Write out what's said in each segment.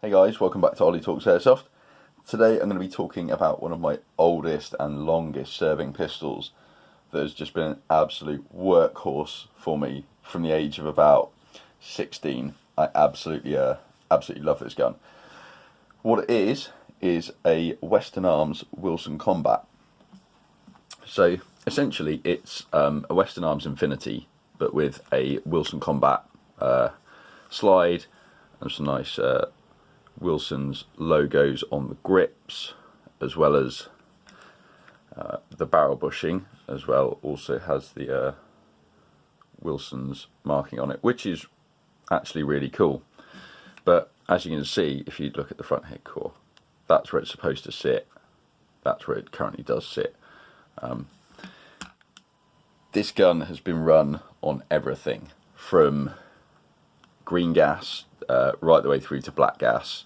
Hey guys, welcome back to Ollie Talks Airsoft. Today I'm going to be talking about one of my oldest and longest serving pistols that has just been an absolute workhorse for me from the age of about 16. I absolutely love this gun. What it is a Western Arms Wilson Combat. So essentially it's a Western Arms Infinity but with a Wilson Combat slide and some nice Wilson's logos on the grips, as well as the barrel bushing as well. Also has the Wilson's marking on it, which is actually really cool. But as you can see, if you look at the front head core, that's where it's supposed to sit. That's where it currently does sit. This gun has been run on everything from green gas right the way through to black gas.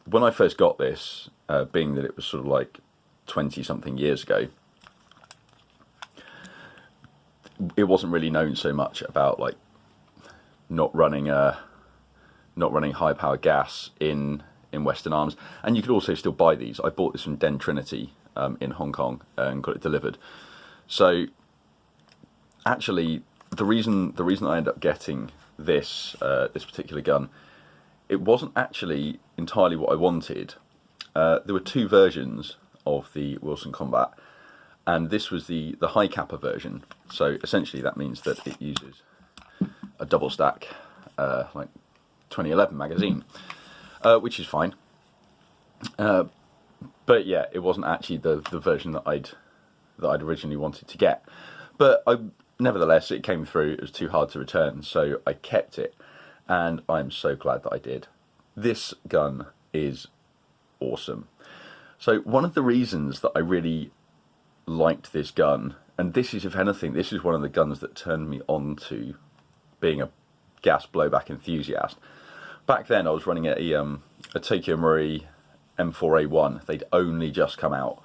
When I first got this, being that it was sort of like 20 something years ago, it wasn't really known so much about like not running high power gas in Western Arms, and you could also still buy these. I bought this from Den Trinity in Hong Kong and got it delivered. So actually the reason I ended up getting this particular gun, it wasn't actually entirely what I wanted. There were two versions of the Wilson Combat, and this was the Hi-Capa version. So essentially that means that it uses a double stack like 2011 magazine, which is fine. But yeah, it wasn't actually the version that I'd originally wanted to get. But nevertheless, it came through. It was too hard to return, so I kept it, and I'm so glad that I did. This gun is awesome. So one of the reasons that I really liked this gun, and this is, if anything, this is one of the guns that turned me on to being a gas blowback enthusiast. Back then I was running a Tokyo Marui M4A1. They'd only just come out,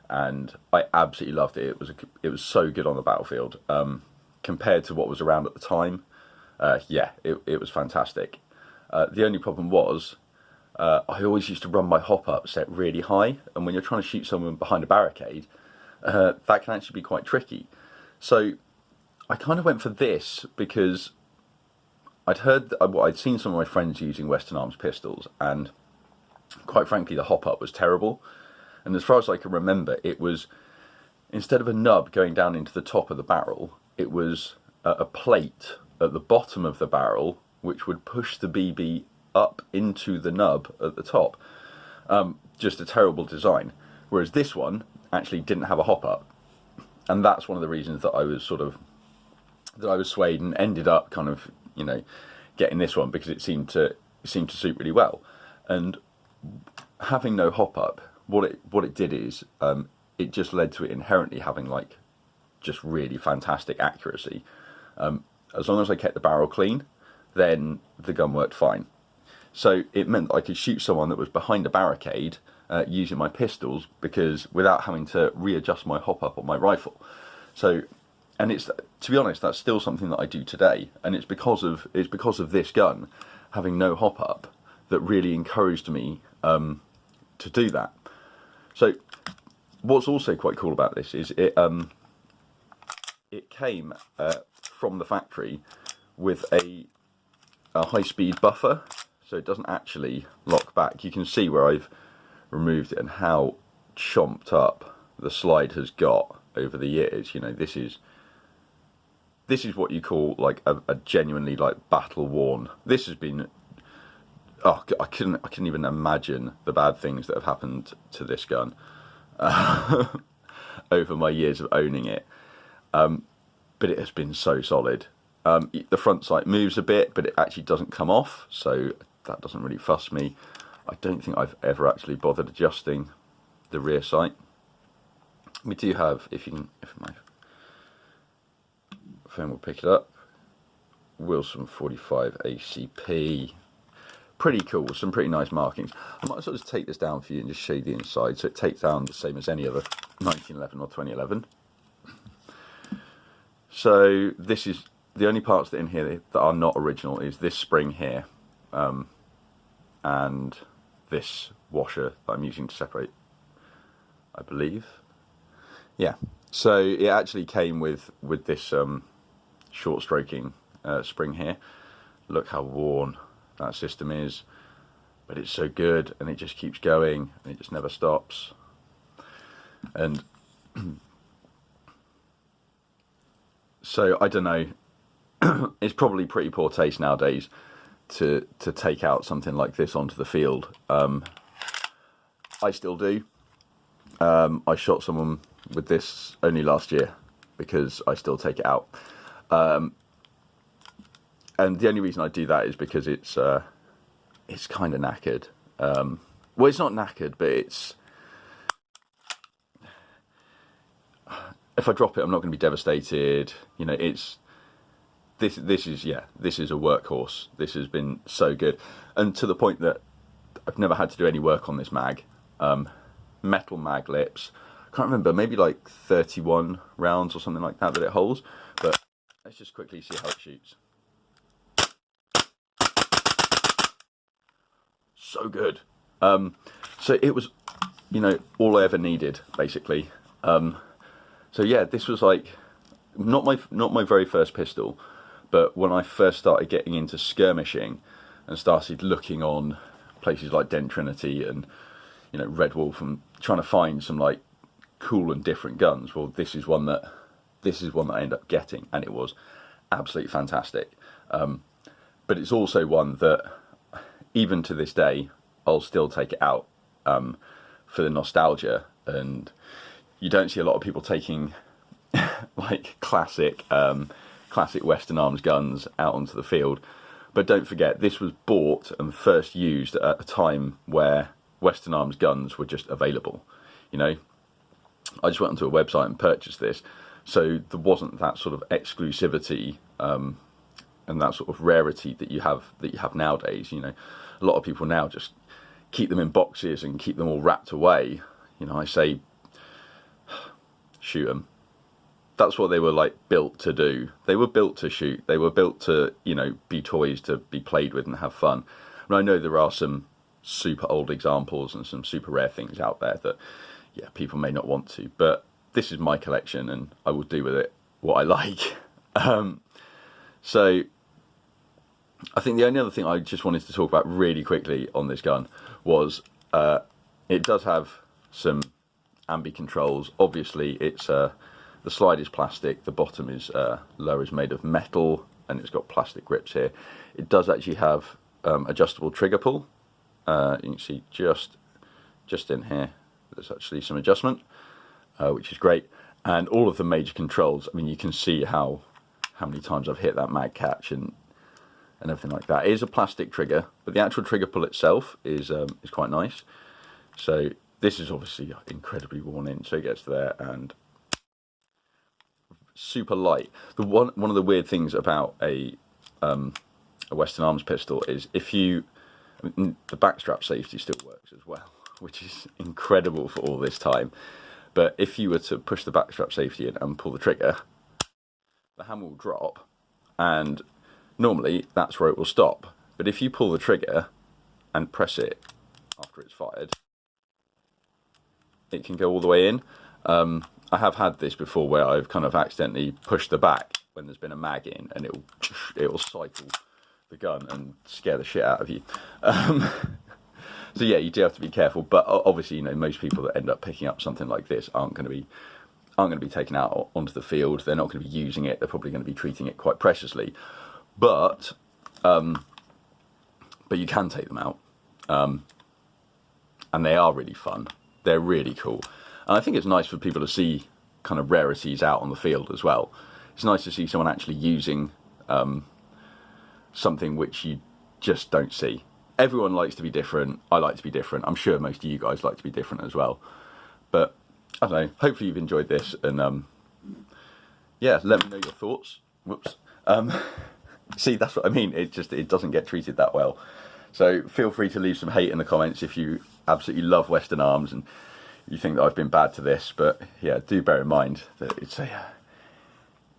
and I absolutely loved it. It was so good on the battlefield compared to what was around at the time. Yeah, it was fantastic. The only problem was I always used to run my hop-up set really high, and when you're trying to shoot someone behind a barricade, that can actually be quite tricky. So I kind of went for this because I'd seen some of my friends using Western Arms pistols, and quite frankly the hop-up was terrible. And as far as I can remember, it was, instead of a nub going down into the top of the barrel, it was a plate at the bottom of the barrel which would push the BB up into the nub at the top. Just a terrible design. Whereas this one actually didn't have a hop-up, and that's one of the reasons that I was swayed and ended up kind of, you know, getting this one, because it seemed to suit really well. And having no hop-up, what it did is it just led to it inherently having like just really fantastic accuracy. As long as I kept the barrel clean, then the gun worked fine. So it meant that I could shoot someone that was behind a barricade using my pistols, because without having to readjust my hop-up on my rifle. So, and it's, to be honest, that's still something that I do today, and it's because of this gun having no hop-up that really encouraged me to do that. So what's also quite cool about this is it came from the factory with a high-speed buffer, so it doesn't actually lock back. You can see where I've removed it and how chomped up the slide has got over the years. You know, this is what you call like a genuinely like battle worn. This has been, oh, I couldn't even imagine the bad things that have happened to this gun over my years of owning it. But it has been so solid. The front sight moves a bit, but it actually doesn't come off, so that doesn't really fuss me. I don't think I've ever actually bothered adjusting the rear sight. We do have, if my phone will pick it up, Wilson 45 ACP. Pretty cool, with some pretty nice markings. I might as well just take this down for you and just show you the inside. So it takes down the same as any other 1911 or 2011. So this is the only parts that in here that are not original is this spring here. and this washer that I'm using to separate, I believe. Yeah, so it actually came with this short stroking spring here. Look how worn that system is, but it's so good, and it just keeps going, and it just never stops. And so I don't know, it's probably pretty poor taste nowadays to take out something like this onto the field. I still do. I shot someone with this only last year because I still take it out. And the only reason I do that is because it's kind of knackered. Well, it's not knackered, but it's... If I drop it, I'm not going to be devastated. You know, it's... This is a workhorse. This has been so good. And to the point that I've never had to do any work on this mag. Metal mag lips. Can't remember, maybe like 31 rounds or something like that it holds. But let's just quickly see how it shoots. So good. So it was, you know, all I ever needed, basically. So yeah, this was like not my very first pistol, but when I first started getting into skirmishing and started looking on places like Den Trinity and, you know, Red Wolf, and trying to find some like cool and different guns, well, this is one that I ended up getting, and it was absolutely fantastic. But it's also one that, even to this day, I'll still take it out for the nostalgia. And you don't see a lot of people taking like classic Western Arms guns out onto the field. But don't forget, this was bought and first used at a time where Western Arms guns were just available. You know, I just went onto a website and purchased this, so there wasn't that sort of exclusivity and that sort of rarity that you have nowadays. You know, a lot of people now just keep them in boxes and keep them all wrapped away. You know, I say, shoot them. That's what they were like built to do. They were built to shoot. They were built to, you know, be toys to be played with and have fun. And I know there are some super old examples and some super rare things out there that, yeah, people may not want to. But this is my collection, and I will do with it what I like. So I think the only other thing I just wanted to talk about really quickly on this gun was it does have some ambi controls. Obviously, it's the slide is plastic, the bottom is lower is made of metal, and it's got plastic grips here. It does actually have adjustable trigger pull. You can see just in here there's actually some adjustment, which is great. And all of the major controls, I mean, you can see how many times I've hit that mag catch and everything like that. It is a plastic trigger, but the actual trigger pull itself is quite nice. So this is obviously incredibly worn in, so it gets there, and super light. One of the weird things about a Western Arms pistol is the backstrap safety still works as well, which is incredible for all this time. But if you were to push the backstrap safety in and pull the trigger, the hammer will drop, and normally that's where it will stop. But if you pull the trigger and press it after it's fired, it can go all the way in. I have had this before where I've kind of accidentally pushed the back when there's been a mag in, and it will cycle the gun and scare the shit out of you. So yeah, you do have to be careful. But obviously, you know, most people that end up picking up something like this aren't going to be taken out onto the field. They're not going to be using it. They're probably going to be treating it quite preciously. But you can take them out, and they are really fun. They're really cool. And I think it's nice for people to see kind of rarities out on the field as well. It's nice to see someone actually using something which you just don't see. Everyone likes to be different. I like to be different. I'm sure most of you guys like to be different as well. But I don't know. Hopefully you've enjoyed this, and yeah, let me know your thoughts. Whoops. See, that's what I mean. It doesn't get treated that well. So feel free to leave some hate in the comments if you absolutely love Western Arms and you think that I've been bad to this. But yeah, do bear in mind that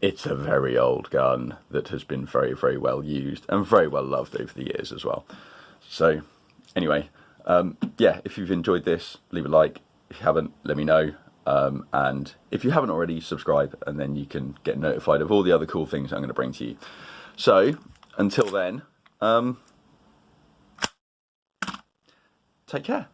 it's a very old gun that has been very, very well used and very well loved over the years as well. So Anyway, yeah, if you've enjoyed this, leave a like. If you haven't, let me know. And if you haven't already, subscribe, and then you can get notified of all the other cool things I'm going to bring to you. So, until then, take care.